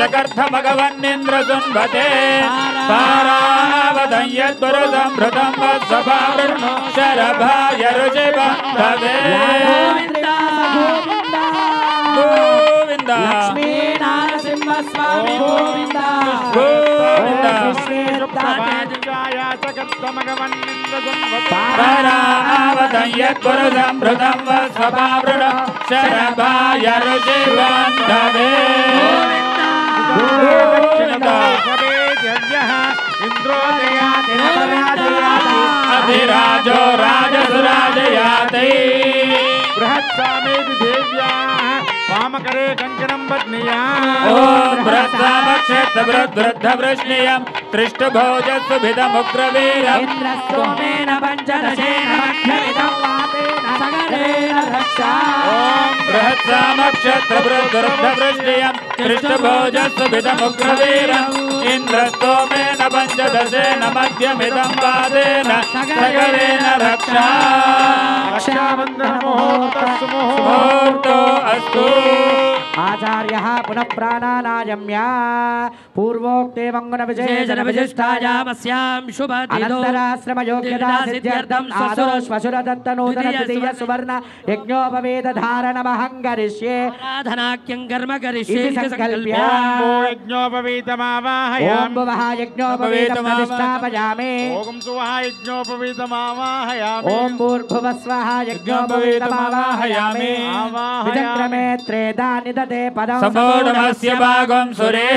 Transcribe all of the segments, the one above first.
चकर्थमगवन्निन्द्र सुन्वते पारावदं यद्वरसमृतं वत्सभावृण शरभाय रुचिबन्धवे गोविन्द लक्ष्मी नारसिंह स्वामी गोविन्द गोविन्द पारावदं यद्वरसमृतं वत्सभावृण शरभाय रुचिबन्धवे गोविन्द अधिराजो राजसुराजयाते बृहत्सामेति देव्याः वामकरे कञ्चनं पत्न्या ॐ बृहत्सामक्षेत्रवृद्धवृष्णियं त्रिष्टभोजसुभिदमुग्रवीरम् इन्द्रस्तोमेन पञ्चदशेन मध्यमिदं वातेन सगरेण रक्षा ॐ बृहत्सामक्षेत्रवृद्धवृष्णियं त्रिष्टभोजसुभिदमुग्रवीरम् इन्द्रस्तोमेन पञ्चदशेन मध्यमिदं वातेन सगरेण रक्षा मुहूर्तो अस्तु आचार्यः पुनः प्राणानायम्य पूर्वोक्ते मंगल विशेषण विशिष्टायामस्यां शुभतिथौ अनन्तराश्रम योग्यता सिद्ध्यर्थं आदौ श्वशुर दत्त नूतन तृतीय सुवर्ण यज्ञोपवेद धारणमहं करिष्ये आराधनाख्यं कर्म करिष्ये संकल्प्य यज्ञोपवीतमावाहयामि ओम वः यज्ञोपवेदं प्रतिष्ठापयामि ओम सुवः यज्ञोपवीतमावाहयामि ओम भूर्भुवस्वः यज्ञोपवेदमावाहयामि विचक्रमे त्रेधा निदते पदं सम्पूर्णस्य भागं सुरे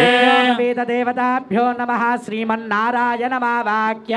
वेद देवताभ्यो नमः श्रीमन्नारायण महावाक्य।